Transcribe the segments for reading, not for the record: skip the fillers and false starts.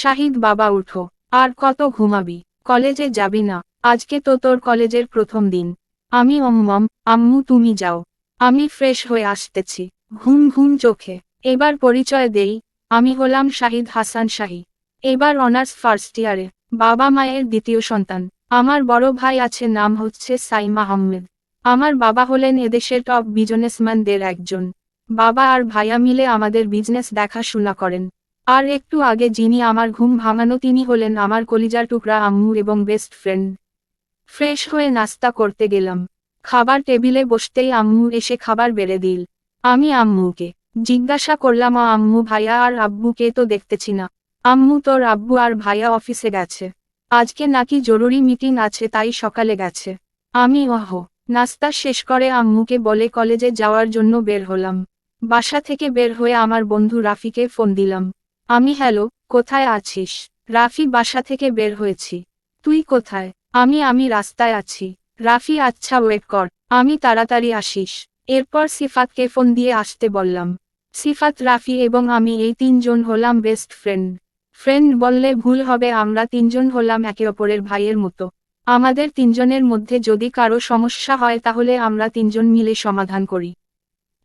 শাহিদ বাবা উঠো, আর কত ঘুমাবি, কলেজে যাবি না? আজকে তো তোর কলেজের প্রথম দিন। আমি আম্মু তুমি যাও, আমি ফ্রেশ হয়ে আসতেছি। ঘুম ঘুম চোখে। এবার পরিচয় দেই, আমি হলাম শাহিদ হাসান শাহী। এবার অনার্স ফার্স্ট ইয়ারে, বাবা মায়ের দ্বিতীয় সন্তান। আমার বড় ভাই আছে, নাম হচ্ছে সাইম আহমেদ। আমার বাবা হলেন এদেশের টপ বিজনেসম্যানদের একজন। বাবা আর ভাইয়া মিলে আমাদের বিজনেস দেখাশোনা করেন। আর একটু আগে যিনি আমার ঘুম ভাঙানো তিনি হলেন আমার কলিজার টুকরা আম্মু এবং বেস্ট ফ্রেন্ড। ফ্রেশ হয়ে নাস্তা করতে গেলাম। খাবার টেবিলে বসতেই আম্মু এসে খাবার বেড়ে দিল। আমি আম্মুকে জিজ্ঞাসা করলাম, আম্মু ভাইয়া আর আব্বুকে তো দেখতেছি না। আম্মু তোর আব্বু আর ভাইয়া অফিসে গেছে, আজকে নাকি জরুরি মিটিং আছে তাই সকালে গেছে। আমি নাস্তা শেষ করে আম্মুকে বলে কলেজে যাওয়ার জন্য বের হলাম। বাসা থেকে বের হয়ে আমার বন্ধু রাফিকে ফোন দিলাম। আমি হ্যালো, কোথায় আছিস? রাফি বাসা থেকে বের হয়েছি। তুই কোথায়? আমি রাস্তায় আছি। রাফি আচ্ছা ওয়েট কর, আমি তাড়াতাড়ি আসিস। এরপর সিফাতকে ফোন দিয়ে আসতে বললাম। সিফাত, রাফি এবং আমি এই তিনজন হলাম বেস্ট ফ্রেন্ড। ফ্রেন্ড বললে ভুল হবে, আমরা তিনজন হলাম একে অপরের ভাইয়ের মতো। আমাদের তিনজনের মধ্যে যদি কারো সমস্যা হয় তাহলে আমরা তিনজন মিলে সমাধান করি।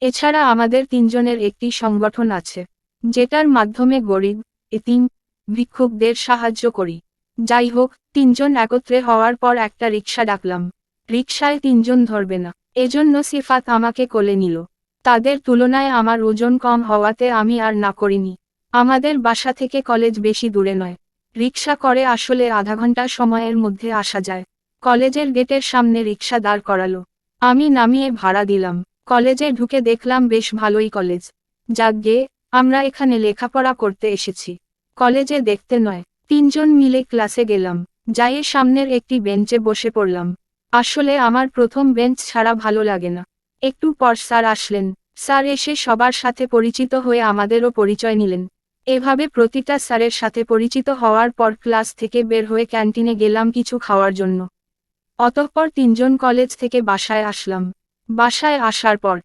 এছাড়া আমাদের তিনজনের একটি সংগঠন আছে, যেটার মাধ্যমে গরিব, এতিম, ভিক্ষুকদের সাহায্য করি। যাই হোক, তিনজন একত্রে হওয়ার পর একটা রিকশা ডাকলাম। রিকশায় তিনজন ধরবে না, এজন্য সিফাত আমাকে কোলে নিল। তাদের তুলনায় আমার ওজন কম হওয়াতে আমি আর না করিনি। আমাদের বাসা থেকে কলেজ বেশি দূরে নয়, রিকশা করে আসলে আধা ঘন্টা সময়ের মধ্যে আসা যায়। কলেজের গেটের সামনে রিকশা দাঁড় করালো, আমি নামিয়ে ভাড়া দিলাম। কলেজে ঢুকে দেখলাম বেশ ভালোই কলেজ। যাকগে, আমরা এখানে লেখাপড়া করতে এসেছি, কলেজে দেখতে নয়। তিনজন মিলে ক্লাসে গেলাম, যাইয়ে সামনের একটি বেঞ্চে বসে পড়লাম। আসলে আমার প্রথম বেঞ্চ ছাড়া ভালো লাগে না। একটু পর স্যার আসলেন। স্যার এসে সবার সাথে পরিচিত হয়ে আমাদেরও পরিচয় নিলেন। এভাবে প্রতিটা স্যারের সাথে পরিচিত হওয়ার পর ক্লাস থেকে বের হয়ে ক্যান্টিনে গেলাম কিছু খাওয়ার জন্য। অতঃপর তিনজন কলেজ থেকে বাসায় আসলাম। বাসায় আসার পর